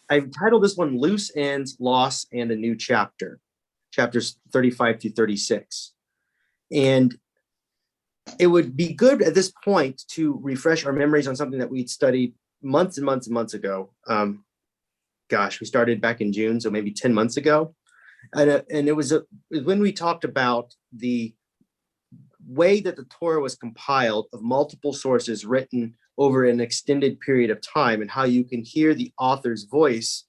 I've titled this one Loose Ends, Loss, and a New Chapter, chapters 35 through 36. And it would be good at this point to refresh our memories on something that we'd studied months and months and months ago. We started back in June, so maybe 10 months ago. And it was when we talked about the way that the Torah was compiled of multiple sources written over an extended period of time, and how you can hear the author's voice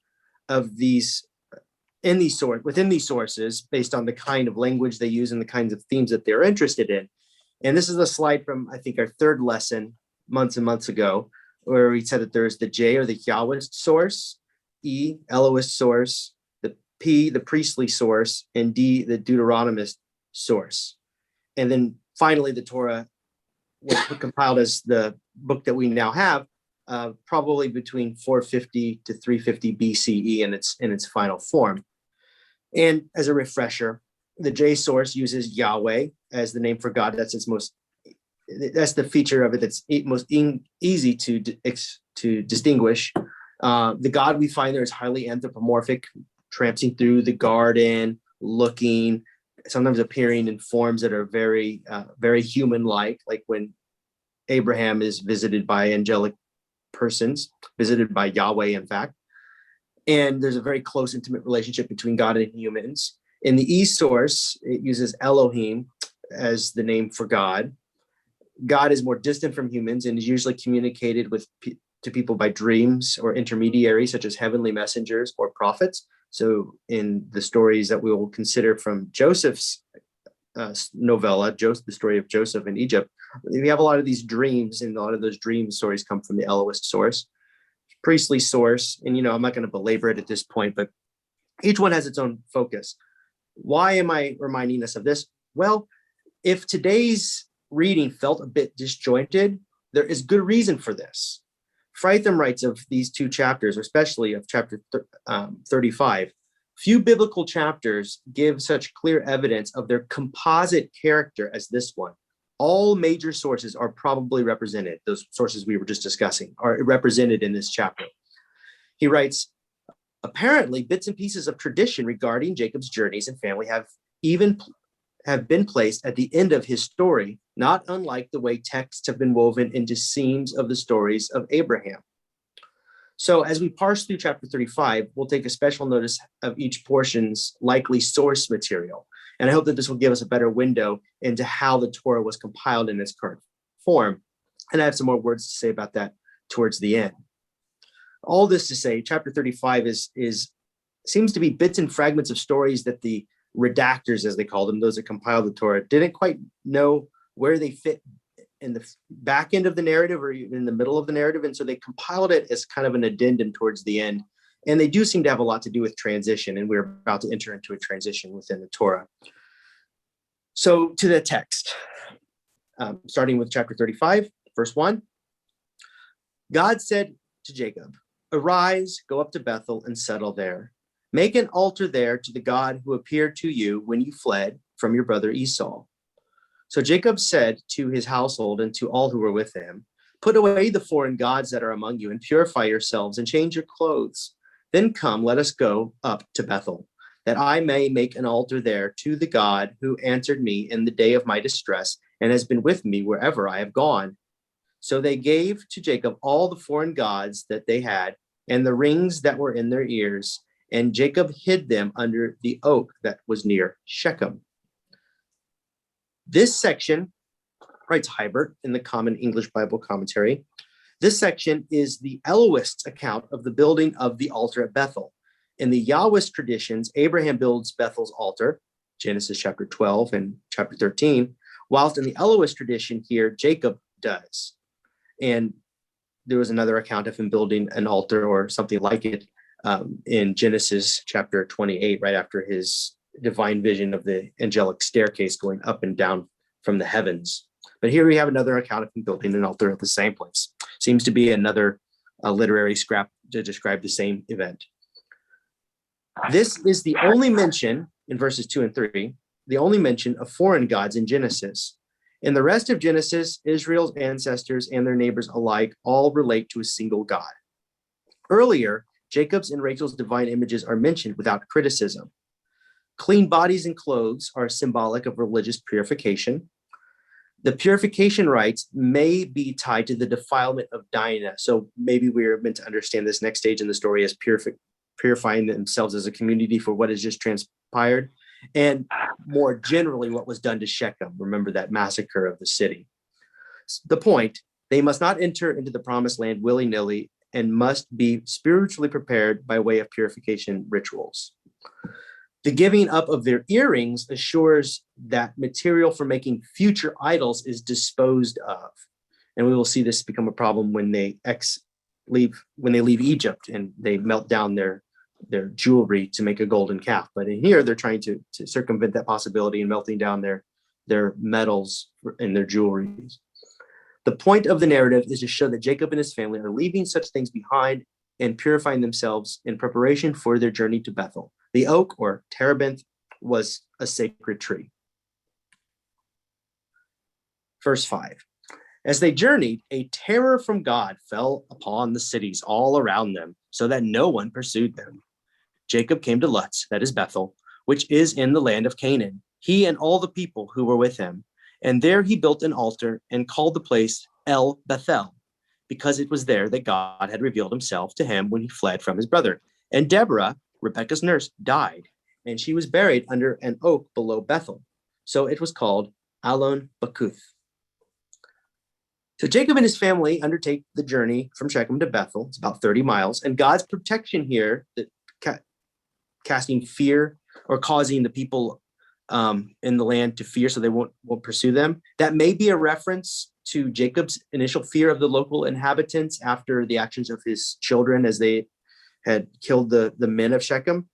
of within these sources based on the kind of language they use and the kinds of themes that they're interested in. And this is a slide from, I think, our third lesson months and months ago, where we said that there's the J, or the Yahwist source, E, Elohist source, the P, the priestly source, and D, the Deuteronomist source. And then finally, the Torah was compiled as the book that we now have, probably between 450 to 350 BCE in its final form. And as a refresher, the J source uses Yahweh as the name for God. That's the feature of it that's most easy to distinguish. The God we find there is highly anthropomorphic, tramping through the garden, looking, sometimes appearing in forms that are very, very human-like when Abraham is visited by angelic persons, visited by Yahweh, in fact. And there's a very close, intimate relationship between God and humans. In the E source, it uses Elohim as the name for God. God is more distant from humans and is usually communicated to people by dreams or intermediaries, such as heavenly messengers or prophets. So in the stories that we will consider from Joseph's novella, the story of Joseph in Egypt, we have a lot of these dreams, and a lot of those dream stories come from the Elohist source. Priestly source, and I'm not going to belabor it at this point, but each one has its own focus. Why am I reminding us of this? Well, if today's reading felt a bit disjointed, there is good reason for this. Fritham writes of these two chapters, especially of chapter 35, few biblical chapters give such clear evidence of their composite character as this one. All major sources are probably represented. Those sources we were just discussing are represented in this chapter. He writes, apparently, bits and pieces of tradition regarding Jacob's journeys and family have been placed at the end of his story, not unlike the way texts have been woven into seams of the stories of Abraham. So as we parse through chapter 35, we'll take a special notice of each portion's likely source material. And I hope that this will give us a better window into how the Torah was compiled in its current form. And I have some more words to say about that towards the end. All this to say, chapter 35 seems to be bits and fragments of stories that the redactors, as they call them, those that compiled the Torah, didn't quite know where they fit in the back end of the narrative or even in the middle of the narrative. And so they compiled it as kind of an addendum towards the end. And they do seem to have a lot to do with transition. And we're about to enter into a transition within the Torah. So to the text, starting with chapter 35, verse 1. God said to Jacob, arise, go up to Bethel and settle there. Make an altar there to the God who appeared to you when you fled from your brother Esau. So Jacob said to his household and to all who were with him, put away the foreign gods that are among you and purify yourselves and change your clothes. Then come, let us go up to Bethel, that I may make an altar there to the God who answered me in the day of my distress and has been with me wherever I have gone. So they gave to Jacob all the foreign gods that they had and the rings that were in their ears, and Jacob hid them under the oak that was near Shechem. This section, writes Hibert in the Common English Bible Commentary, this section is the Elohist's account of the building of the altar at Bethel. In the Yahwist traditions, Abraham builds Bethel's altar, Genesis chapter 12 and chapter 13, whilst in the Elohist tradition here, Jacob does. And there was another account of him building an altar or something like it in Genesis chapter 28, right after his divine vision of the angelic staircase going up and down from the heavens. But here we have another account of him building an altar at the same place. Seems to be another literary scrap to describe the same event. This is the only mention in verses 2 and 3, the only mention of foreign gods in Genesis. In the rest of Genesis, Israel's ancestors and their neighbors alike all relate to a single God. Earlier, Jacob's and Rachel's divine images are mentioned without criticism. Clean bodies and clothes are symbolic of religious purification. The purification rites may be tied to the defilement of Dinah. So maybe we're meant to understand this next stage in the story as purifying themselves as a community for what has just transpired, and more generally what was done to Shechem. Remember that massacre of the city. The point, they must not enter into the promised land willy-nilly and must be spiritually prepared by way of purification rituals. The giving up of their earrings assures that material for making future idols is disposed of. And we will see this become a problem when they leave Egypt and they melt down their jewelry to make a golden calf. But in here, they're trying to circumvent that possibility and melting down their metals and their jewelry. The point of the narrative is to show that Jacob and his family are leaving such things behind and purifying themselves in preparation for their journey to Bethel. The oak, or terebinth, was a sacred tree. Verse 5. As they journeyed, a terror from God fell upon the cities all around them, so that no one pursued them. Jacob came to Luz, that is Bethel, which is in the land of Canaan, he and all the people who were with him. And there he built an altar and called the place El Bethel, because it was there that God had revealed himself to him when he fled from his brother. And Deborah, Rebekah's nurse, died, and she was buried under an oak below Bethel. So it was called Allon Bakuth. So Jacob and his family undertake the journey from Shechem to Bethel. It's about 30 miles. And God's protection here, that casting fear or causing the people in the land to fear so they won't pursue them, that may be a reference to Jacob's initial fear of the local inhabitants after the actions of his children as they had killed the men of Shechem.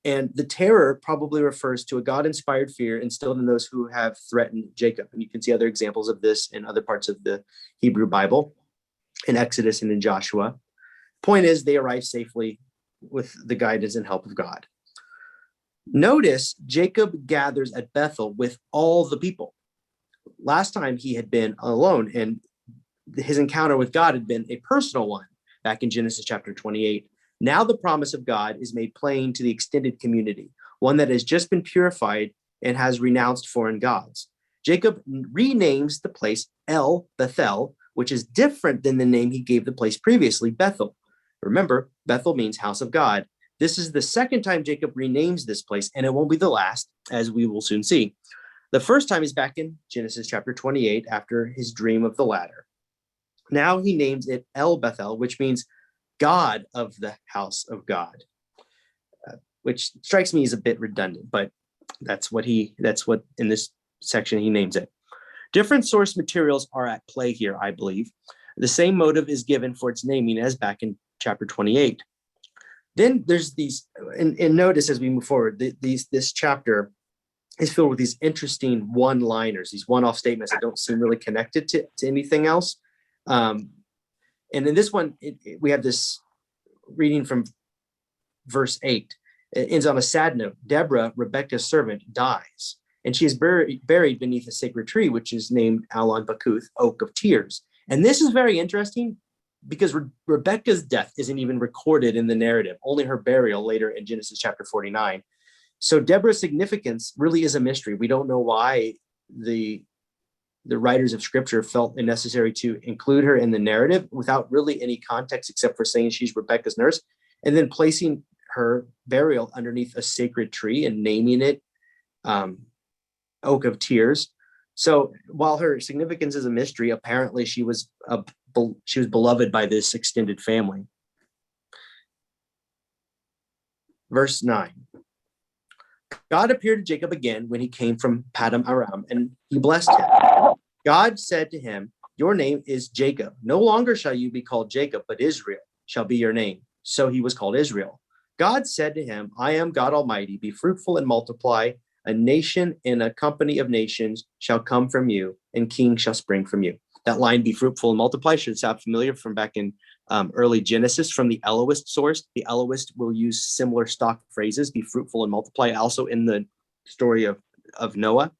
And the terror probably refers to a God-inspired fear instilled in those who have threatened Jacob. And you can see other examples of this in other parts of the Hebrew Bible, in Exodus and in Joshua. Point is, they arrive safely with the guidance and help of God. Notice Jacob gathers at Bethel with all the people. Last time he had been alone, and his encounter with God had been a personal one back in Genesis chapter 28. Now the promise of God is made plain to the extended community, one that has just been purified and has renounced foreign gods. Jacob renames the place El Bethel, which is different than the name he gave the place previously, Bethel. Remember, Bethel means house of God. This is the second time Jacob renames this place, and it won't be the last, as we will soon see. The first time is back in Genesis chapter 28 after his dream of the ladder. Now he names it El Bethel, which means God of the house of God, which strikes me as a bit redundant, but that's what in this section he names it. Different source materials are at play here, I believe. The same motive is given for its naming as back in chapter 28. Then there's these, and notice as we move forward, this chapter is filled with these interesting one-liners, these one-off statements that don't seem really connected to anything else. And in this one, we have this reading from verse 8. It ends on a sad note. Deborah, Rebekah's servant, dies, and she is buried beneath a sacred tree, which is named Allon Bakuth, Oak of Tears. And this is very interesting because Rebekah's death isn't even recorded in the narrative, only her burial later in Genesis chapter 49. So Deborah's significance really is a mystery. We don't know why the writers of scripture felt it necessary to include her in the narrative without really any context except for saying she's Rebekah's nurse, and then placing her burial underneath a sacred tree and naming it Oak of Tears. So while her significance is a mystery, apparently she was beloved by this extended family. Verse 9. God appeared to Jacob again when he came from Paddan Aram, and he blessed him. God said to him, "Your name is Jacob. No longer shall you be called Jacob, but Israel shall be your name." So he was called Israel. God said to him, "I am God Almighty. Be fruitful and multiply. A nation and a company of nations shall come from you, and kings shall spring from you." That line, "be fruitful and multiply," should sound familiar from back in early Genesis from the Elohist source. The Elohist will use similar stock phrases, "be fruitful and multiply." Also in the story of Noah,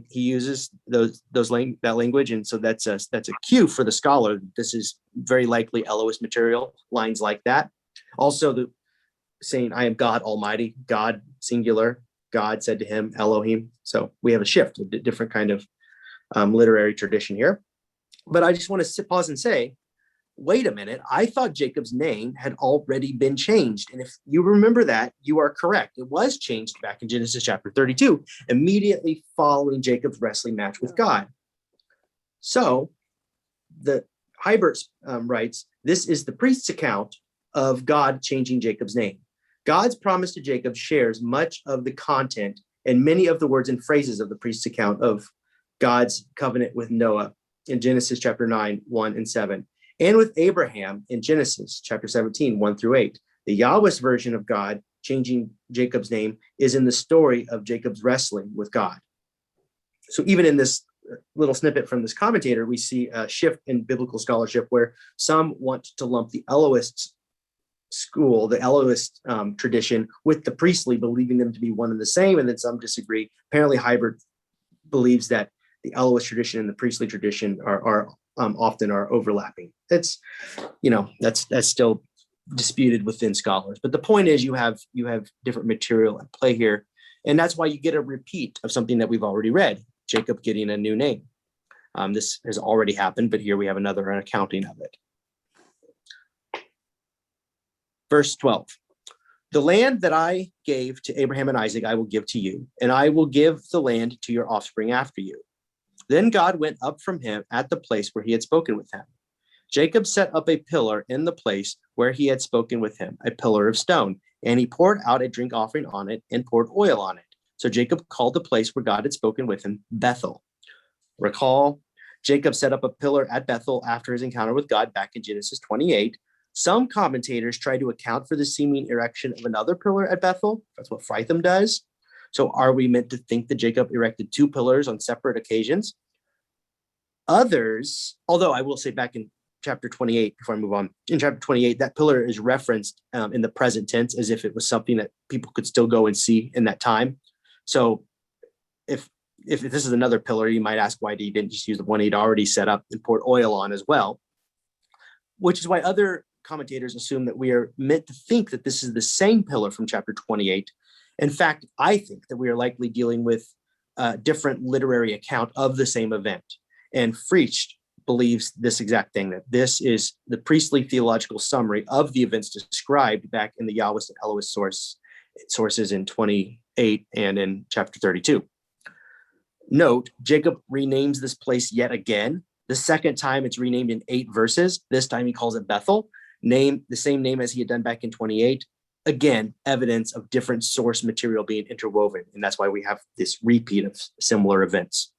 he uses that language, and so that's a cue for the scholar. This is very likely Elohist material, lines like that. Also, the saying, I am God Almighty, God singular, God said to him, Elohim. So we have a shift, a different kind of literary tradition here. But I just want to pause and say, wait a minute, I thought Jacob's name had already been changed. And if you remember that, you are correct. It was changed back in Genesis chapter 32, immediately following Jacob's wrestling match with God. So the Hibert writes, this is the priest's account of God changing Jacob's name. God's promise to Jacob shares much of the content and many of the words and phrases of the priest's account of God's covenant with Noah in Genesis chapter 9, 1 and 7, and with Abraham in Genesis chapter 17, 1 through 8. The Yahweh's version of God changing Jacob's name is in the story of Jacob's wrestling with God. So even in this little snippet from this commentator, we see a shift in biblical scholarship where some want to lump the Elohist school, the Elohist tradition, with the priestly, believing them to be one and the same, and then some disagree. Apparently, Hibert believes that the Elohist tradition and the priestly tradition are often overlapping. That's still disputed within scholars. But the point is, you have different material at play here, and that's why you get a repeat of something that we've already read. Jacob getting a new name. This has already happened, but here we have an accounting of it. Verse 12, the land that I gave to Abraham and Isaac, I will give to you, and I will give the land to your offspring after you. Then God went up from him at the place where he had spoken with him. Jacob set up a pillar in the place where he had spoken with him, a pillar of stone, and he poured out a drink offering on it and poured oil on it. So Jacob called the place where God had spoken with him Bethel. Recall, Jacob set up a pillar at Bethel after his encounter with God back in Genesis 28. Some commentators try to account for the seeming erection of another pillar at Bethel. That's what Fritham does. So are we meant to think that Jacob erected two pillars on separate occasions? Others, although I will say back in chapter 28, before I move on, in chapter 28, that pillar is referenced in the present tense as if it was something that people could still go and see in that time. So if this is another pillar, you might ask why he didn't just use the one he'd already set up and poured oil on as well, which is why other commentators assume that we are meant to think that this is the same pillar from chapter 28. In fact, I think that we are likely dealing with a different literary account of the same event. And Frisch believes this exact thing, that this is the priestly theological summary of the events described back in the Yahwist and Elohist sources in 28 and in chapter 32. Note, Jacob renames this place yet again. The second time it's renamed in 8 verses. This time he calls it Bethel. The same name as he had done back in 28. Again, evidence of different source material being interwoven. And that's why we have this repeat of similar events.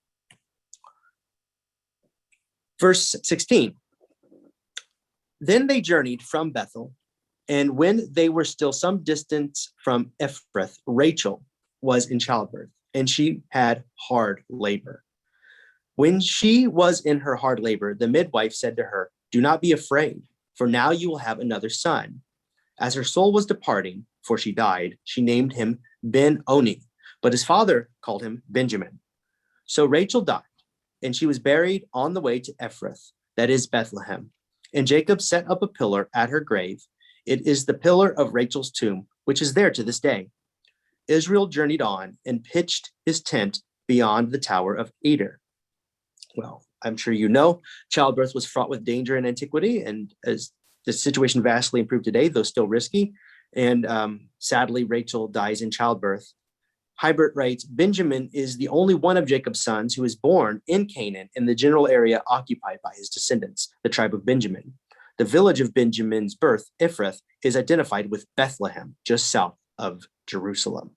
Verse 16. Then they journeyed from Bethel, and when they were still some distance from Ephrath, Rachel was in childbirth, and she had hard labor. When she was in her hard labor, the midwife said to her, do not be afraid, for now you will have another son. As her soul was departing, for she died, she named him Ben-Oni, but his father called him Benjamin. So Rachel died, and she was buried on the way to Ephrath, that is Bethlehem. And Jacob set up a pillar at her grave. It is the pillar of Rachel's tomb, which is there to this day. Israel journeyed on and pitched his tent beyond the Tower of Eder. Well, I'm sure you know, childbirth was fraught with danger in antiquity, and as the situation vastly improved today, though still risky. And sadly, Rachel dies in childbirth. Hibert writes, Benjamin is the only one of Jacob's sons who is born in Canaan, in the general area occupied by his descendants, the tribe of Benjamin. The village of Benjamin's birth, Ephrath, is identified with Bethlehem, just south of Jerusalem.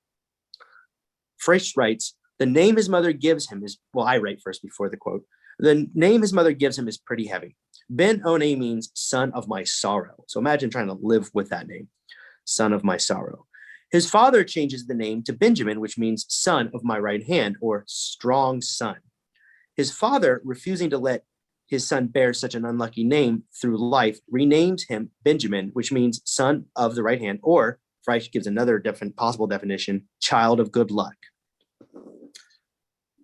Frisch writes, the name his mother gives him is, well, I write first before the quote. The name his mother gives him is pretty heavy. Ben-Oni means son of my sorrow. So imagine trying to live with that name, son of my sorrow. His father changes the name to Benjamin, which means son of my right hand, or strong son. His father, refusing to let his son bear such an unlucky name through life, renames him Benjamin, which means son of the right hand, or Frisch gives another possible definition, child of good luck.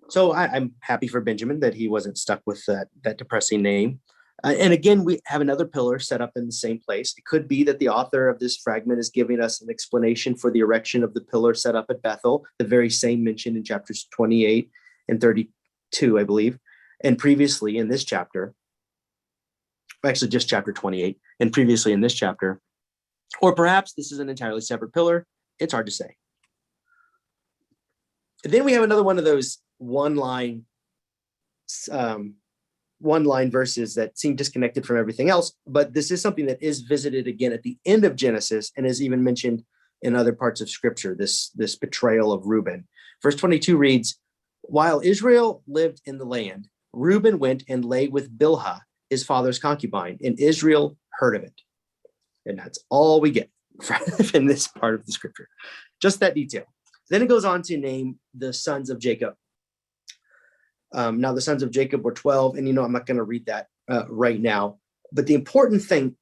So I'm happy for Benjamin that he wasn't stuck with that depressing name. And again, we have another pillar set up in the same place. It could be that the author of this fragment is giving us an explanation for the erection of the pillar set up at Bethel, the very same mentioned in chapters 28 and 32, I believe, and previously in this chapter, actually just chapter 28, and previously in this chapter. Or perhaps this is an entirely separate pillar. It's hard to say. And then we have another one of those one-line verses that seem disconnected from everything else, but this is something that is visited again at the end of Genesis and is even mentioned in other parts of Scripture, this betrayal of Reuben. Verse 22 reads, "While Israel lived in the land, Reuben went and lay with Bilhah, his father's concubine, and Israel heard of it." And that's all we get in this part of the Scripture, just that detail. Then it goes on to name the sons of Jacob. Now the sons of Jacob were 12, and I'm not going to read that right now. But the important thing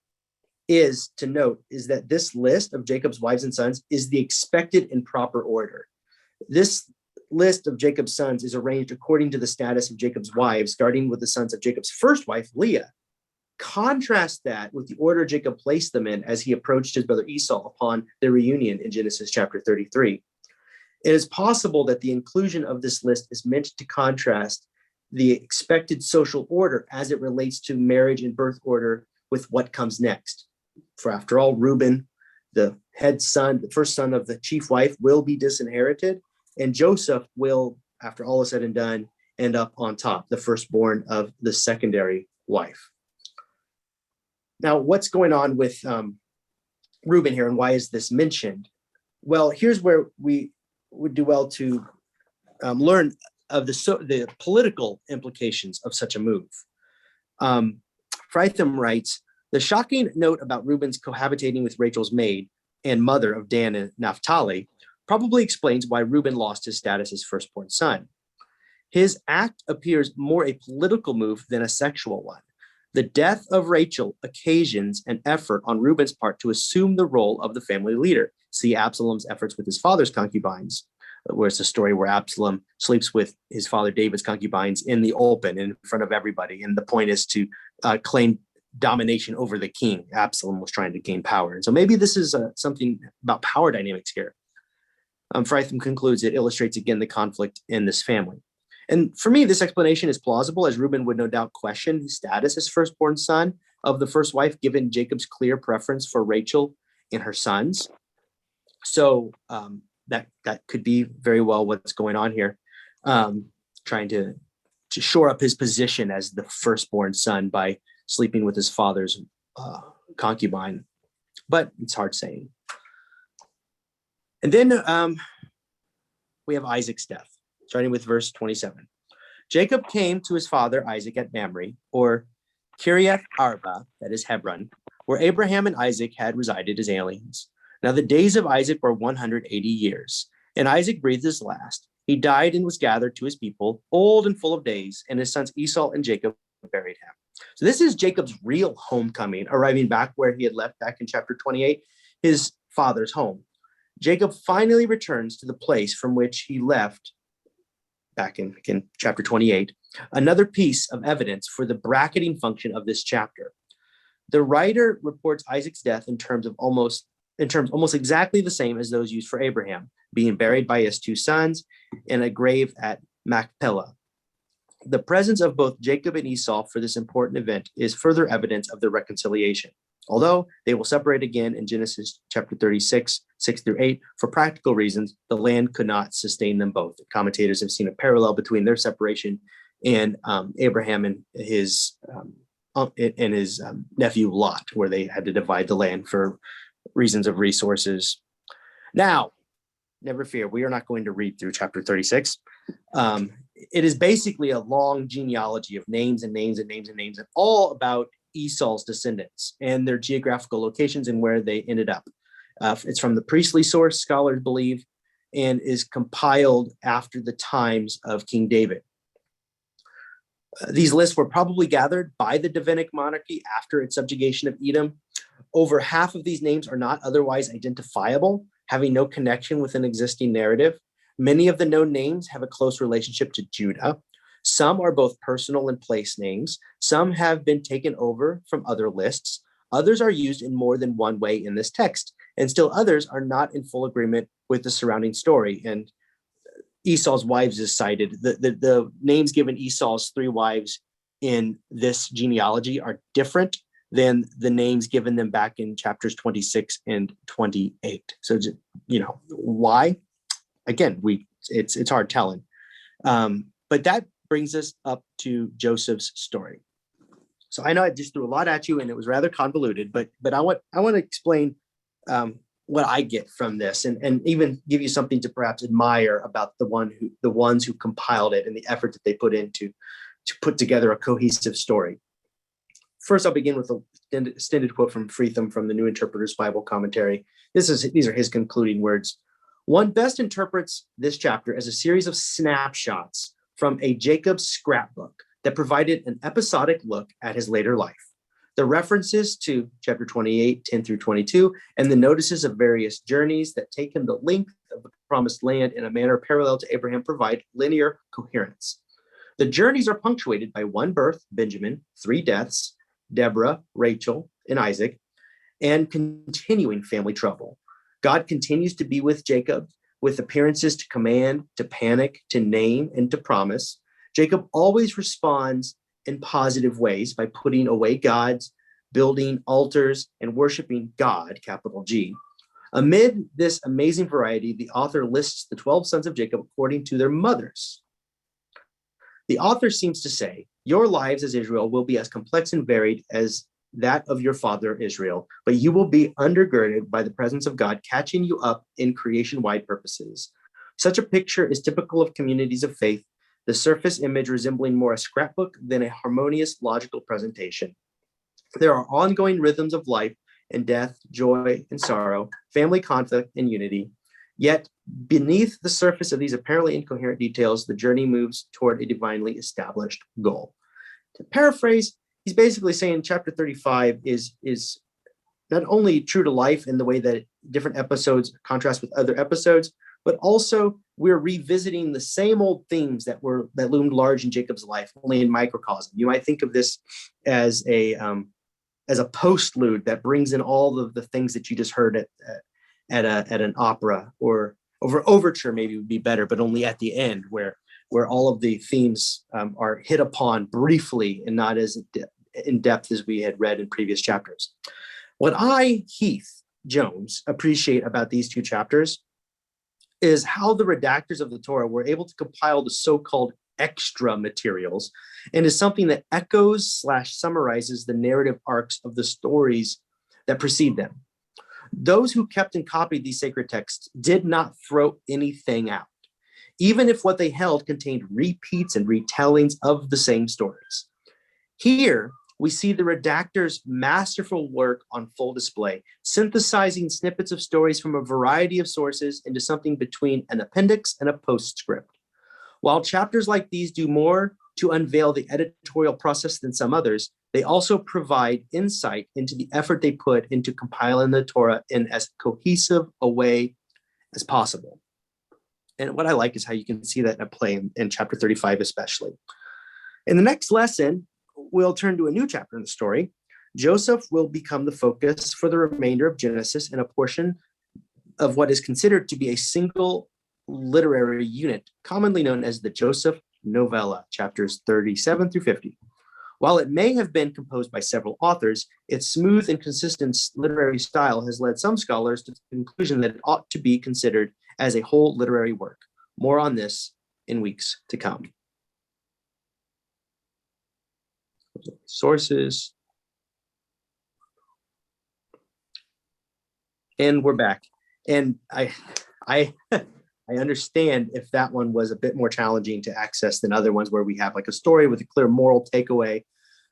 is to note is that this list of Jacob's wives and sons is the expected and proper order. This list of Jacob's sons is arranged according to the status of Jacob's wives, starting with the sons of Jacob's first wife, Leah. Contrast that with the order Jacob placed them in as he approached his brother Esau upon their reunion in Genesis chapter 33. It is possible that the inclusion of this list is meant to contrast the expected social order as it relates to marriage and birth order with what comes next. For after all, Reuben, the head son, the first son of the chief wife, will be disinherited, and Joseph will, after all is said and done, end up on top, the firstborn of the secondary wife. Now, what's going on with Reuben here, and why is this mentioned? Well, here's where we would do well to learn of the political implications of such a move. Fritham writes, "The shocking note about Reuben's cohabitating with Rachel's maid and mother of Dan and Naphtali probably explains why Reuben lost his status as firstborn son. His act appears more a political move than a sexual one. The death of Rachel occasions an effort on Reuben's part to assume the role of the family leader. See Absalom's efforts with his father's concubines, where it's a story where Absalom sleeps with his father David's concubines in the open in front of everybody. And the point is to claim domination over the king. Absalom was trying to gain power. And so maybe this is something about power dynamics here. Fritham concludes it illustrates again the conflict in this family. And for me, this explanation is plausible, as Reuben would no doubt question his status as firstborn son of the first wife, given Jacob's clear preference for Rachel and her sons. So that could be very well what's going on here, trying to shore up his position as the firstborn son by sleeping with his father's concubine. But it's hard saying. And then we have Isaac's death, starting with verse 27. Jacob came to his father Isaac at Mamre, or Kiriath Arba, that is Hebron, where Abraham and Isaac had resided as aliens. Now the days of Isaac were 180 years, and Isaac breathed his last. He died and was gathered to his people, old and full of days, and his sons Esau and Jacob buried him. So this is Jacob's real homecoming, arriving back where he had left back in chapter 28, his father's home. Jacob finally returns to the place from which he left back in chapter 28, another piece of evidence for the bracketing function of this chapter. The writer reports Isaac's death in terms almost exactly the same as those used for Abraham, being buried by his two sons in a grave at Machpelah. The presence of both Jacob and Esau for this important event is further evidence of the reconciliation. Although they will separate again in Genesis chapter 36, 6 through 8, for practical reasons, the land could not sustain them both. Commentators have seen a parallel between their separation and Abraham and his nephew Lot, where they had to divide the land for reasons of resources. Now, never fear, we are not going to read through chapter 36. It is basically a long genealogy of names and names and names and names, and all about Esau's descendants and their geographical locations and where they ended up. It's from the priestly source, scholars believe, and is compiled after the times of King David. These lists were probably gathered by the Davidic monarchy after its subjugation of Edom. Over half of these names are not otherwise identifiable, having no connection with an existing narrative. Many of the known names have a close relationship to Judah. Some are both personal and place names. Some have been taken over from other lists. Others are used in more than one way in this text, and still others are not in full agreement with the surrounding story. And Esau's wives is cited. The names given Esau's 3 wives in this genealogy are different than the names given them back in chapters 26 and 28. So, why? Again, it's hard telling. But that brings us up to Joseph's story. So I know I just threw a lot at you, and it was rather convoluted, but I want to explain what I get from this, and even give you something to perhaps admire about the ones who compiled it and the effort that they put into to put together a cohesive story. First, I'll begin with an extended quote from Freetham from the New Interpreter's Bible Commentary. These are his concluding words. One best interprets this chapter as a series of snapshots from a Jacob's scrapbook that provided an episodic look at his later life. The references to chapter 28, 10 through 22, and the notices of various journeys that take him the length of the promised land in a manner parallel to Abraham provide linear coherence. The journeys are punctuated by 1 birth, Benjamin, 3 deaths, Deborah, Rachel, and Isaac, and continuing family trouble. God continues to be with Jacob, with appearances to command, to panic, to name, and to promise. Jacob always responds in positive ways by putting away gods, building altars, and worshiping God, capital G. Amid this amazing variety, the author lists the 12 sons of Jacob according to their mothers. The author seems to say, your lives as Israel will be as complex and varied as that of your father Israel, but you will be undergirded by the presence of God, catching you up in creation-wide purposes. Such a picture is typical of communities of faith, the surface image resembling more a scrapbook than a harmonious, logical presentation. There are ongoing rhythms of life and death, joy and sorrow, family conflict and unity. Yet beneath the surface of these apparently incoherent details, the journey moves toward a divinely established goal. To paraphrase, he's basically saying chapter 35 is not only true to life in the way that different episodes contrast with other episodes, but also we're revisiting the same old themes that loomed large in Jacob's life, only in microcosm. You might think of this as a postlude that brings in all of the things that you just heard at an opera, or overture maybe would be better, but only at the end where all of the themes are hit upon briefly and not as in depth as we had read in previous chapters. What I, Heath Jones, appreciate about these 2 chapters is how the redactors of the Torah were able to compile the so-called extra materials and is something that echoes/summarizes the narrative arcs of the stories that precede them. Those who kept and copied these sacred texts did not throw anything out, even if what they held contained repeats and retellings of the same stories. Here, we see the redactors' masterful work on full display, synthesizing snippets of stories from a variety of sources into something between an appendix and a postscript. While chapters like these do more to unveil the editorial process than some others, they also provide insight into the effort they put into compiling the Torah in as cohesive a way as possible. And what I like is how you can see that at play in chapter 35 especially. In the next lesson, we'll turn to a new chapter in the story. Joseph will become the focus for the remainder of Genesis and a portion of what is considered to be a single literary unit, commonly known as the Joseph Novella, chapters 37 through 50. While it may have been composed by several authors, its smooth and consistent literary style has led some scholars to the conclusion that it ought to be considered as a whole literary work. More on this in weeks to come. Sources. And we're back. And I understand if that one was a bit more challenging to access than other ones where we have like a story with a clear moral takeaway.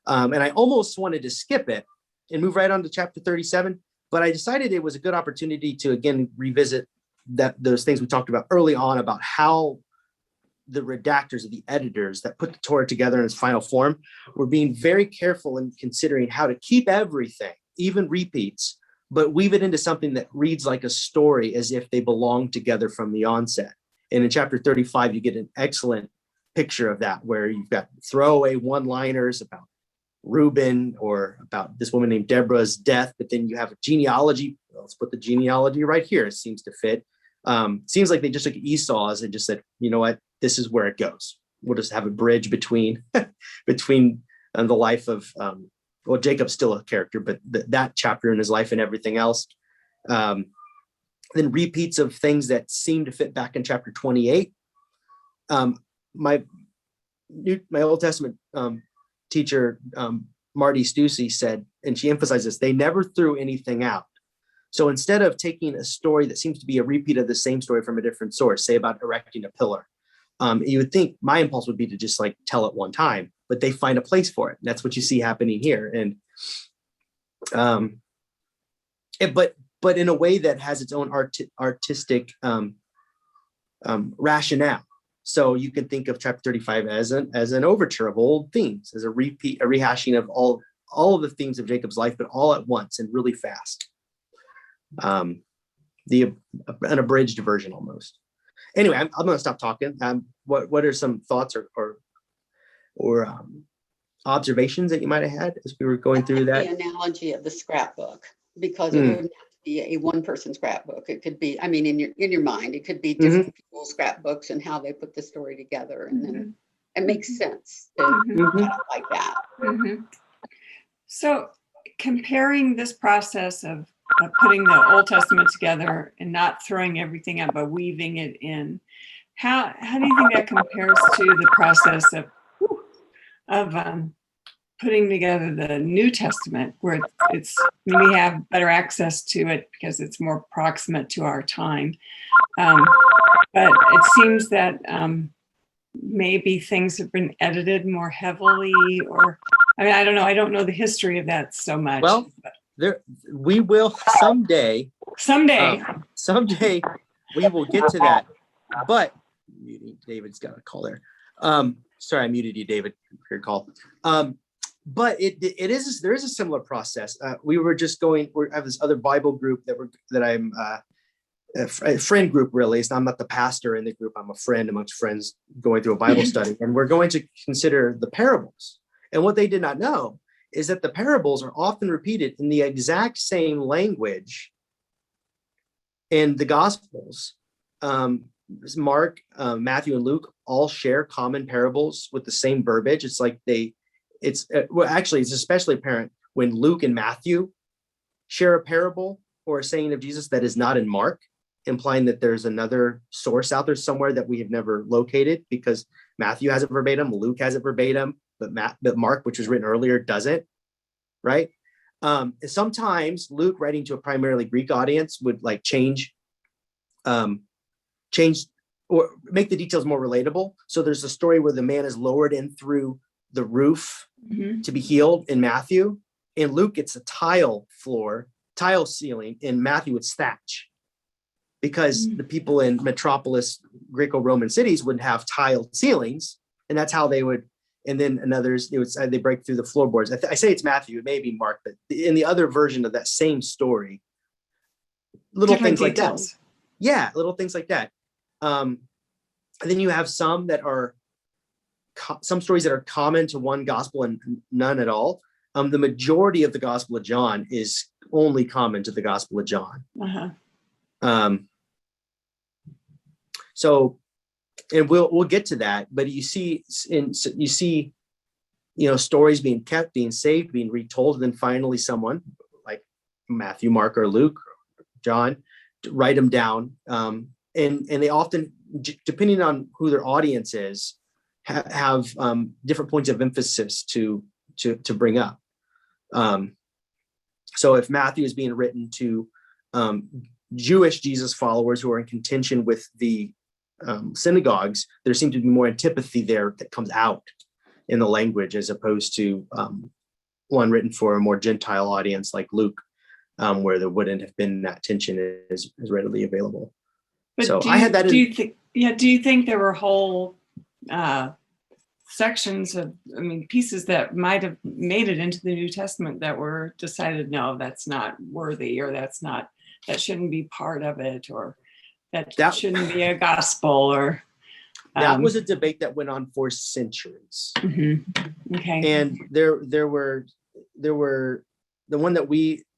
And I almost wanted to skip it and move right on to chapter 37, but I decided it was a good opportunity to again revisit those things we talked about early on about how the redactors or the editors that put the Torah together in its final form were being very careful in considering how to keep everything, even repeats, but weave it into something that reads like a story as if they belong together from the onset. And in chapter 35, you get an excellent picture of that, where you've got throwaway one-liners about Reuben or about this woman named Deborah's death, but then you have a genealogy. Let's put the genealogy right here. It seems to fit. Seems like they just took Esau's and just said, you know what, this is where it goes. We'll just have a bridge between between the life of well, Jacob's still a character, but that chapter in his life and everything else. Then repeats of things that seem to fit back in chapter 28. My Old Testament teacher, Marty Stussy, said, and she emphasized this, they never threw anything out. So instead of taking a story that seems to be a repeat of the same story from a different source, say about erecting a pillar, you would think my impulse would be to just like tell it one time, but they find a place for it. And that's what you see happening here. And but in a way that has its own artistic rationale. So you can think of chapter 35 as an overture of old themes, as a rehashing of all of the themes of Jacob's life, but all at once and really fast. An abridged version almost. Anyway, I'm going to stop talking. What are some thoughts or observations that you might have had as we were going through that? The analogy of the scrapbook, because it wouldn't have to be a one-person scrapbook. It could be, I mean, in your mind, it could be different people's scrapbooks and how they put the story together, and then it makes sense to kind of like that. So comparing this process of putting the Old Testament together and not throwing everything out, but weaving it in, how do you think that compares to the process of putting together the New Testament, where we have better access to it because it's more proximate to our time? But it seems that maybe things have been edited more heavily, or I mean, I don't know. I don't know the history of that so much. Well, we will someday. Someday we will get to that. But David's got a call there. Sorry, I muted you, David. For your call. But there is a similar process. We were just I have this other Bible group that I'm a friend group, really. So I'm not the pastor in the group. I'm a friend amongst friends going through a Bible study, and we're going to consider the parables. And what they did not know is that the parables are often repeated in the exact same language in the Gospels. Mark, Matthew, and Luke all share common parables with the same verbiage. It's like it's especially apparent when Luke and Matthew share a parable or a saying of Jesus that is not in Mark, implying that there's another source out there somewhere that we have never located, because Matthew has it verbatim, Luke has it verbatim, but Mark, which was written earlier, doesn't, right? Sometimes Luke, writing to a primarily Greek audience, would like change or make the details more relatable. So there's a story where the man is lowered in through the roof to be healed in Matthew. In Luke, it's a tile ceiling. In Matthew, it's thatch, because the people in metropolis Greco-Roman cities would have tiled ceilings, and that's how they would. And then in others, they break through the floorboards. I say it's Matthew, it may be Mark, but in the other version of that same story, little different things details. like that. Yeah, little things like that. And then you have some stories that are common to one gospel and none at all. The majority of the Gospel of John is only common to the Gospel of John. So, and we'll get to that, but you see stories being kept, being saved, being retold, and then finally someone like Matthew, Mark, or Luke, or John, write them down, and they often, depending on who their audience is, have different points of emphasis to bring up. So if Matthew is being written to Jewish Jesus followers who are in contention with the synagogues, there seems to be more antipathy there that comes out in the language, as opposed to one written for a more Gentile audience like Luke, where there wouldn't have been that tension as readily available. But so I had that. Do you think there were whole sections of, pieces that might have made it into the New Testament that were decided, no, that's not worthy, or that shouldn't be part of it, or that shouldn't be a gospel, or? That was a debate that went on for centuries. Mhm. Okay. And there were the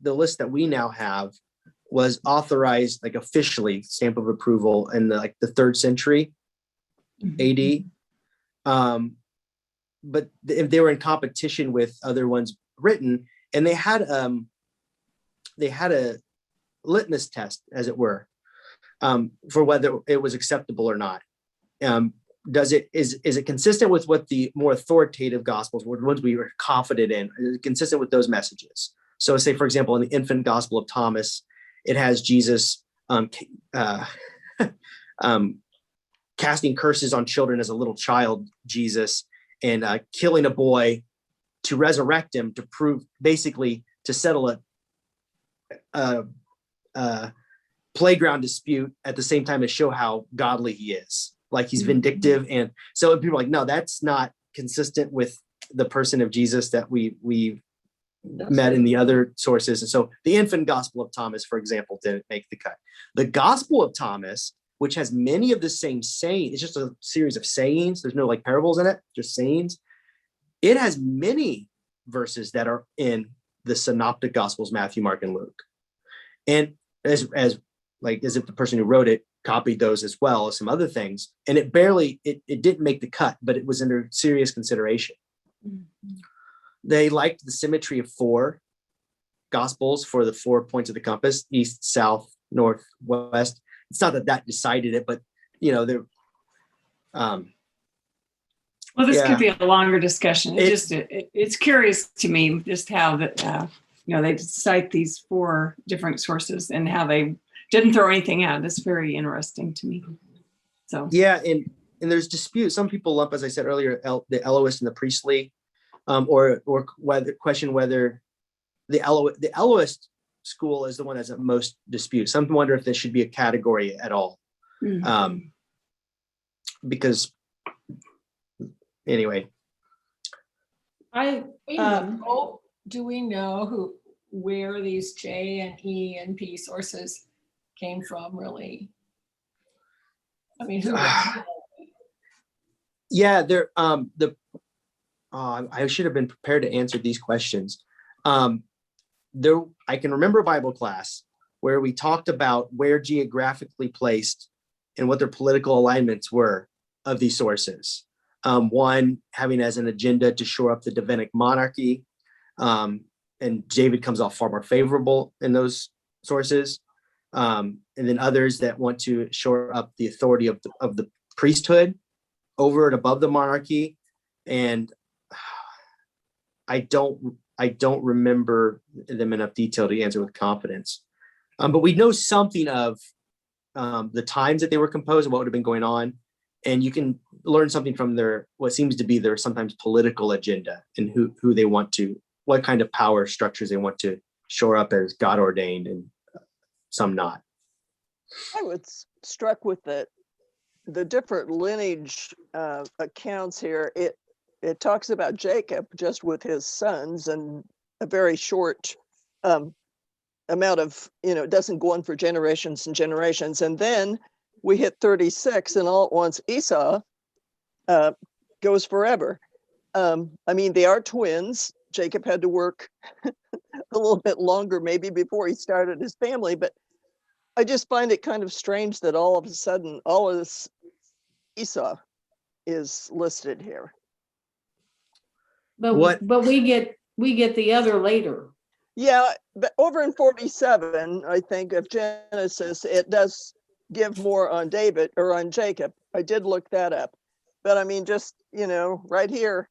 list that we now have was authorized like officially, stamp of approval in the 3rd century AD. But they were in competition with other ones written, and they had a litmus test, as it were, for whether it was acceptable or not. Is it consistent with what the more authoritative gospels were, the ones we were confident in, is it consistent with those messages? So say, for example, in the infant gospel of Thomas, it has Jesus casting curses on children as a little child, Jesus, and killing a boy to resurrect him, to prove, basically to settle a playground dispute at the same time as show how godly he is. Like he's vindictive. And so people are like, no, that's not consistent with the person of Jesus that we've met in the other sources. And so the infant gospel of Thomas, for example, didn't make the cut. The gospel of Thomas, which has many of the same sayings, it's just a series of sayings. There's no like parables in it, just sayings. It has many verses that are in the synoptic gospels, Matthew, Mark, and Luke. And as if the person who wrote it copied those as well as some other things. And it didn't make the cut, but it was under serious consideration. Mm-hmm. They liked the symmetry of 4 gospels for the 4 points of the compass: east, south, north, west. It's not that decided it, but they're well, this could be a longer discussion. It's curious to me just how that they cite these 4 different sources and how they didn't throw anything out. It's very interesting to me. So yeah, and there's dispute. Some people lump, as I said earlier, the Elohist and the priestly, or question whether the Elohist school is the one that's at most dispute. Some wonder if there should be a category at all. Mm-hmm. Because anyway, do we know where these J and E and P sources came from, really? I mean, who? Yeah, they're I should have been prepared to answer these questions. I can remember a Bible class where we talked about where geographically placed and what their political alignments were of these sources. One having as an agenda to shore up the Davidic monarchy, and David comes off far more favorable in those sources. And then others that want to shore up the authority of the priesthood over and above the monarchy. And I don't remember them in enough detail to answer with confidence. But we know something of the times that they were composed and what would have been going on. And you can learn something from what seems to be their sometimes political agenda and who they want to, what kind of power structures they want to shore up as God ordained and some not. I was struck with the different lineage accounts here. It talks about Jacob just with his sons and a very short amount of, it doesn't go on for generations and generations. And then we hit 36 and all at once Esau goes forever. I mean, they are twins. Jacob had to work a little bit longer maybe before he started his family, but I just find it kind of strange that all of a sudden all of this Esau is listed here. But we get the other later. Yeah, but over in 47, I think, of Genesis, it does give more on David or on Jacob. I did look that up. But I mean, just, right here,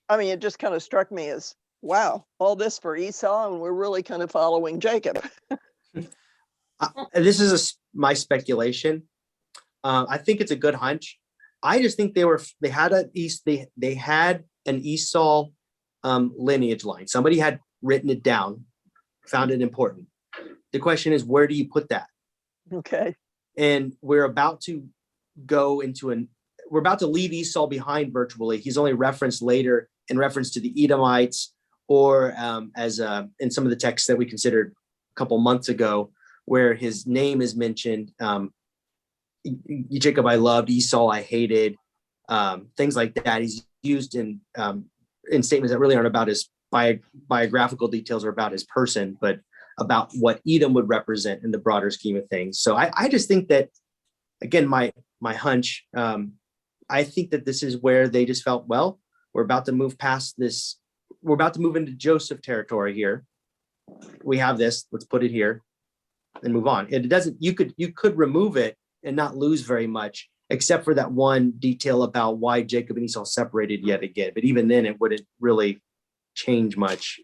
I mean, it just kind of struck me as, wow, all this for Esau, and we're really kind of following Jacob. This is my speculation. I think it's a good hunch. I just think they had an Esau lineage line. Somebody had written it down, found it important. The question is, where do you put that? Okay. And we're about to leave Esau behind virtually. He's only referenced later in reference to the Edomites, or as in some of the texts that we considered a couple months ago, where his name is mentioned. Jacob I loved, Esau I hated, things like that. He's used in statements that really aren't about his biographical details or about his person, but about what Edom would represent in the broader scheme of things. So I just think that, again, my hunch, I think that this is where they just felt, well, we're about to move past this. We're about to move into Joseph territory here. We have this, let's put it here and move on. It doesn't, you could remove it and not lose very much, except for that one detail about why Jacob and Esau separated yet again. But even then, it wouldn't really change much.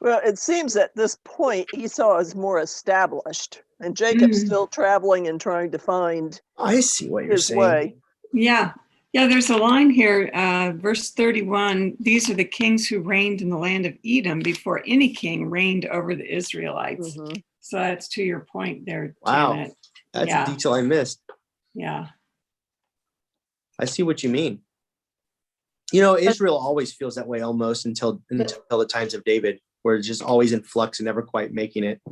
Well, it seems at this point Esau is more established, and Jacob's still traveling and trying to find I see what you're his saying. way. Yeah. Yeah, there's a line here, verse 31. These are the kings who reigned in the land of Edom before any king reigned over the Israelites. Mhm. So that's to your point there, Wow. Janet. That's Yeah. a detail I missed. Yeah. I see what you mean. You know, Israel always feels that way almost until the times of David, where it's just always in flux and never quite making it.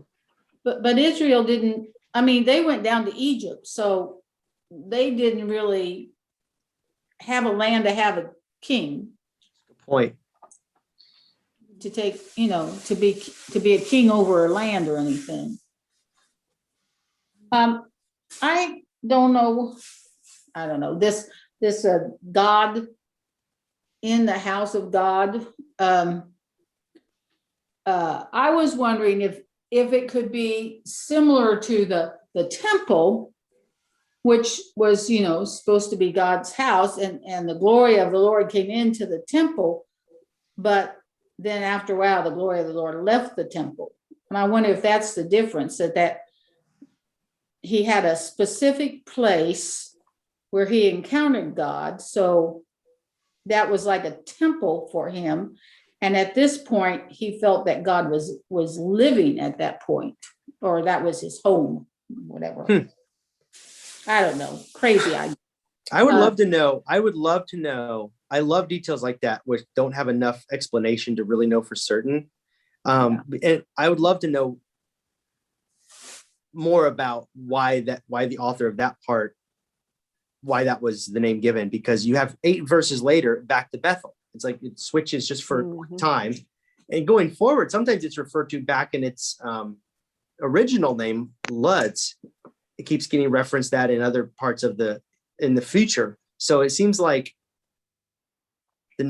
But Israel didn't, I mean, they went down to Egypt, so they didn't really have a land to have a king Good point. to take, to be a king over a land or anything. I don't know, this God in the house of God. I was wondering if it could be similar to the temple, which was, supposed to be God's house, and the glory of the Lord came into the temple, but then after a while, the glory of the Lord left the temple. And I wonder if that's the difference, that he had a specific place where he encountered God. So that was like a temple for him. And at this point, he felt that God was living at that point, or that was his home, whatever. I don't know. Crazy idea. I would love to know. I would love to know. I love details like that, which don't have enough explanation to really know for certain. And I would love to know more about why the author of that part, why that was the name given, because you have 8 verses later back to Bethel. It's like it switches just for time, and going forward, sometimes it's referred to back in its original name, Luz. It keeps getting referenced that in other parts of in the future. So it seems like I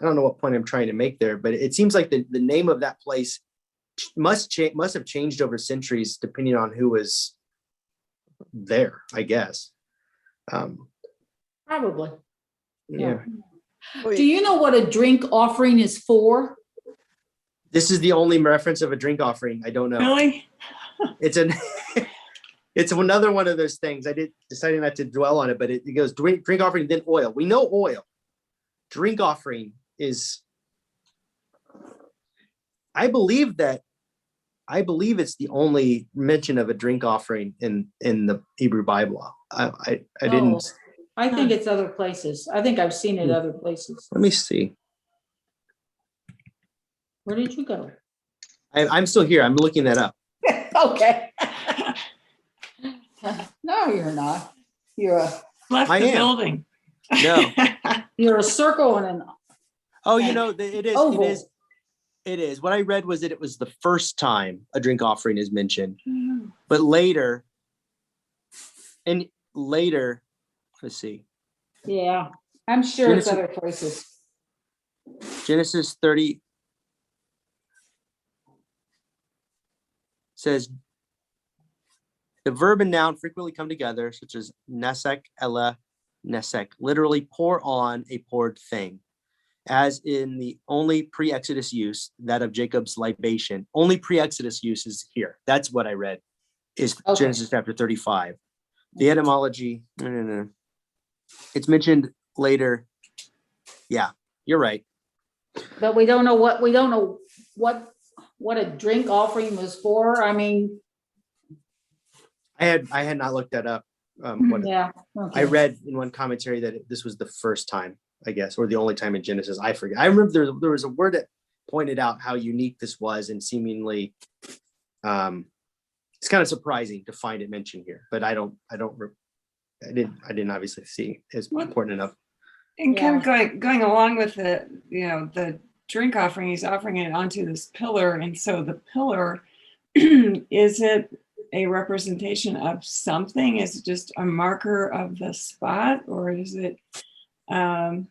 don't know what point I'm trying to make there, but it seems like the name of that place must have changed over centuries depending on who was there, I guess. Probably. Yeah. Do you know what a drink offering is for? This is the only reference of a drink offering. I don't know. Really? It's another one of those things. I decided not to dwell on it, but it goes drink offering, then oil. We know oil. Drink offering is, I believe it's the only mention of a drink offering in the Hebrew Bible. I didn't. Oh, I think it's other places. I think I've seen it other places. Let me see. Where did you go? I'm still here. I'm looking that up. Okay. No, you're not. You're Left I the am. building. No. you're a circle and an Oh, it is. oval. It is. What I read was that it was the first time a drink offering is mentioned, but later, let's see. Yeah, I'm sure it's Genesis- other places. Genesis 30 says the verb and noun frequently come together, such as nesek, ella, nesek, literally pour on a poured thing, as in the only pre-Exodus use, that of Jacob's libation. Only pre-Exodus use is here. That's what I read, is Okay. Genesis chapter 35. The etymology, no. It's mentioned later. Yeah, you're right. But we don't know what a drink offering was for. I mean, I had not looked that up. yeah. I Okay. read in one commentary that this was the first time, I guess, or the only time in Genesis. I forget. I remember there was a word that pointed out how unique this was and seemingly it's kind of surprising to find it mentioned here, but I didn't obviously see it's What- important enough. And kind of Yeah. going along with the, the drink offering, he's offering it onto this pillar. And so the pillar, is it a representation of something? Is it just a marker of the spot, or is it, a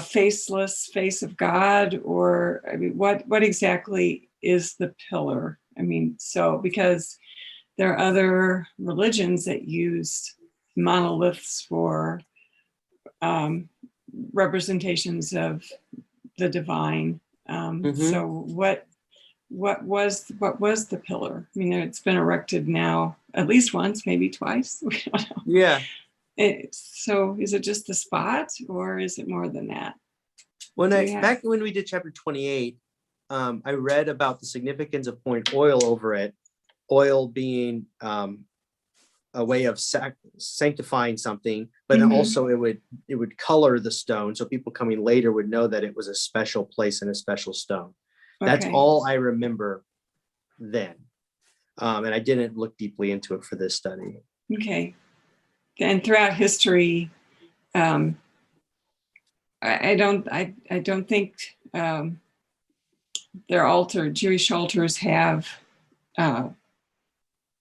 faceless face of God? Or I mean, what exactly is the pillar? I mean, so because there are other religions that use monoliths for representations of the divine. So what was the pillar? I mean, it's been erected now at least once, maybe twice. We don't know. Yeah. So is it just the spot, or is it more than that? Back when we did chapter 28, I read about the significance of pouring oil over it. Oil being a way of sanctifying something, but then Mhm. also it would color the stone, so people coming later would know that it was a special place and a special stone. That's Okay. all I remember then, and I didn't look deeply into it for this study. Okay. And throughout history, I don't think their Jewish altars have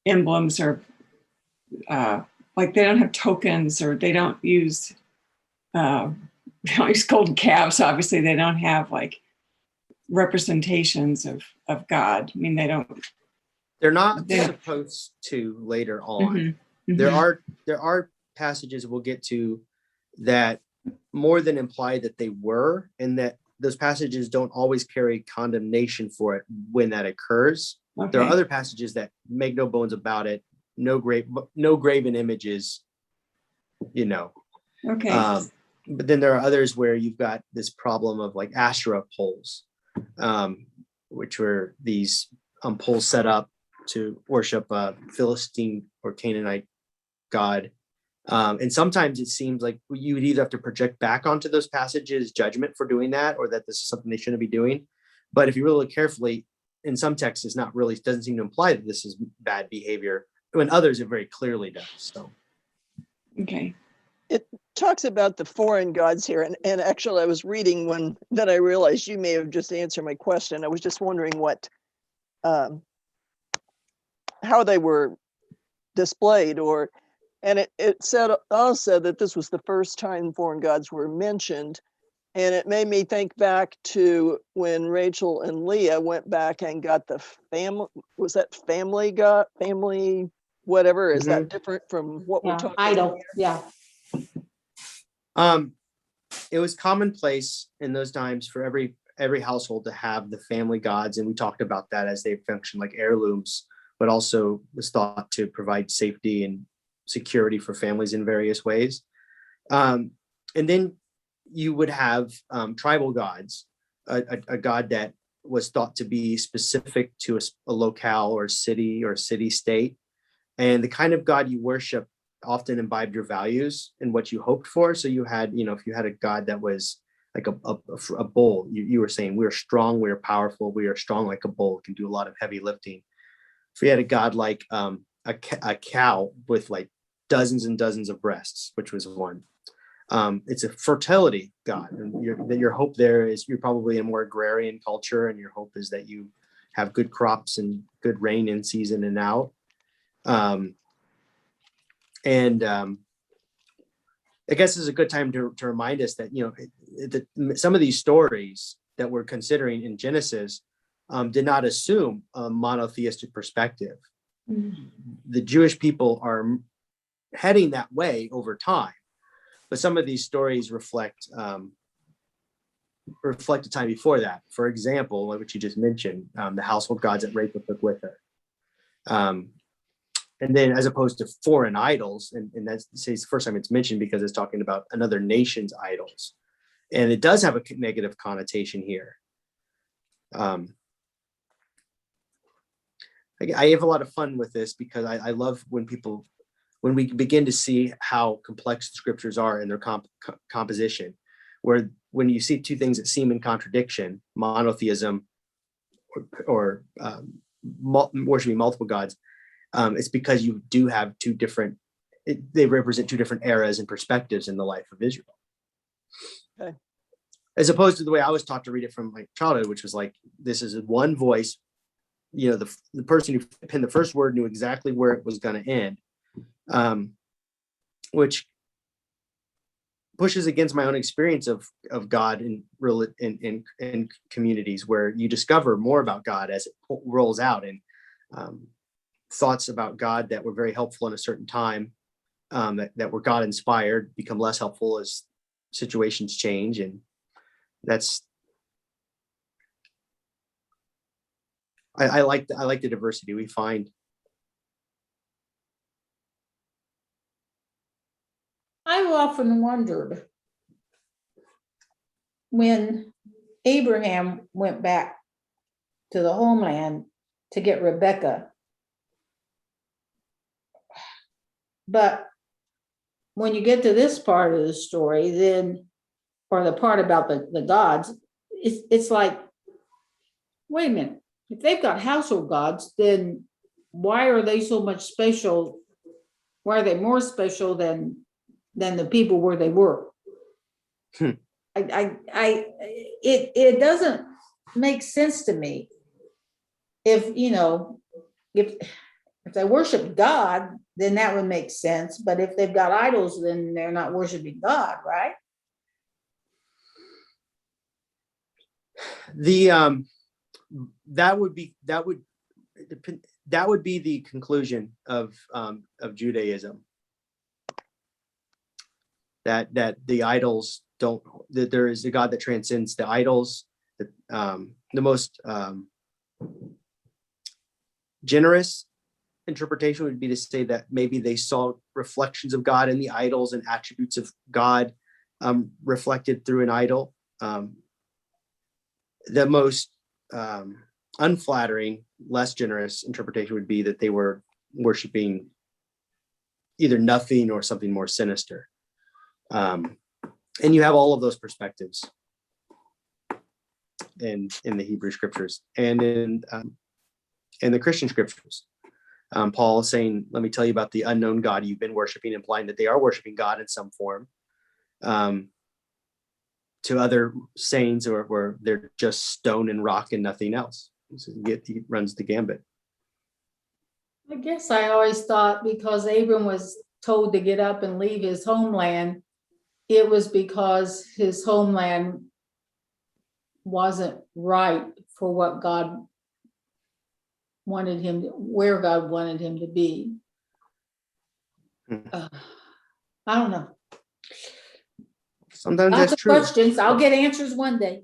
emblems or like they don't have tokens, or they don't use golden calves. Obviously, they don't have like representations of God. I mean, they don't. They're not Yeah. supposed to later on. Mhm, There mhm. are passages we'll get to that more than imply that they were, and that those passages don't always carry condemnation for it when that occurs. There are Okay. other passages that make no bones about it. No graven images, Okay. But then there are others where you've got this problem of like Asherah poles, which were these poles set up to worship a Philistine or Canaanite god. And sometimes it seems like you would either have to project back onto those passages judgment for doing that, or that this is something they shouldn't be doing. But if you really look carefully, in some texts, it doesn't seem to imply that this is bad behavior. When others, it very clearly does. So, Okay. Talks about the foreign gods here. And actually, I was reading one that I realized you may have just answered my question. I was just wondering how they were displayed, and it said also that this was the first time foreign gods were mentioned. And it made me think back to when Rachel and Leah went back and got the was that family god, family, whatever, is that different from what we're Yeah, talking idol, about? yeah. it was commonplace in those times for every household to have the family gods, and we talked about that as they function like heirlooms, but also was thought to provide safety and security for families in various ways. And then you would have tribal gods, a god that was thought to be specific to a locale or city or city state, and the kind of god you worship often imbibed your values and what you hoped for. So you had, if you had a god that was like a bull, you were saying we're strong, we're powerful, we are strong like a bull, can do a lot of heavy lifting. If we had a god like a cow with like dozens and dozens of breasts, which was one. It's a fertility god, and your hope there is you're probably in a more agrarian culture, and your hope is that you have good crops and good rain in season and out. I guess it's a good time to remind us that some of these stories that we're considering in Genesis did not assume a monotheistic perspective. The Jewish people are heading that way over time. But some of these stories reflect a time before that. For example, which you just mentioned, the household gods that Rachel took with her. And then as opposed to foreign idols, and that's the first time it's mentioned because it's talking about another nation's idols. And it does have a negative connotation here. I have a lot of fun with this because I love when we begin to see how complex the scriptures are in their composition, where when you see two things that seem in contradiction, monotheism or worshiping multiple gods, It's because you do have two different, they represent two different eras and perspectives in the life of Israel. Okay. As opposed to the way I was taught to read it from my childhood, which was like, this is one voice, you know, the person who penned the first word knew exactly where it was going to end, which pushes against my own experience of God in communities where you discover more about God as it rolls out, and thoughts about God that were very helpful in a certain time, that were God inspired, become less helpful as situations change. And I like the diversity we find. I've often wondered when Abraham went back to the homeland to get Rebecca, but when you get to this part of the story, then, or the part about the gods, it's like, wait a minute, if they've got household gods, then why are they so much special? Why are they more special than the people where they were? It doesn't make sense to me. If they worship God, then that would make sense. But if they've got idols, then they're not worshiping God, right? That would be the conclusion of Judaism. That the idols don't, that there is a God that transcends the idols. The most generous interpretation would be to say that maybe they saw reflections of God in the idols and attributes of God reflected through an idol. The most unflattering, less generous interpretation would be that they were worshiping either nothing or something more sinister. And you have all of those perspectives in the Hebrew scriptures and in the Christian scriptures. Paul is saying, let me tell you about the unknown God you've been worshiping, implying that they are worshiping God in some form. To other sayings where they're just stone and rock and nothing else. So he runs the gambit. I guess I always thought because Abram was told to get up and leave his homeland, it was because his homeland wasn't right for what God wanted him, where God wanted him to be. I don't know. Sometimes Lots that's of true. questions. I'll get answers one day.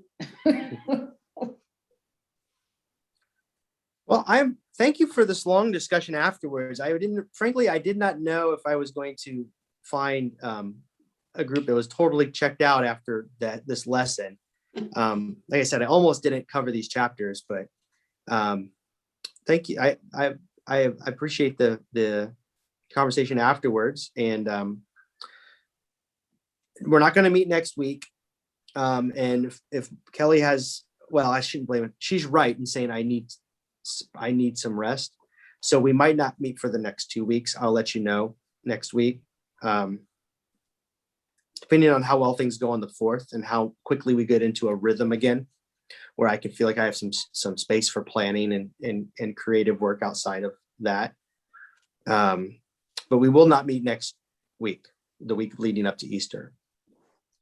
Well, thank you for this long discussion afterwards. I did not know if I was going to find a group that was totally checked out after this lesson. Like I said, I almost didn't cover these chapters, but thank you. I appreciate the conversation afterwards, and we're not going to meet next week. And if Kelly has, well, I shouldn't blame her. She's right in saying I need some rest. So we might not meet for the next 2 weeks. I'll let you know next week. Depending on how well things go on the 4th and how quickly we get into a rhythm again, where I can feel like I have some space for planning and creative work outside of that. But we will not meet next week, the week leading up to Easter.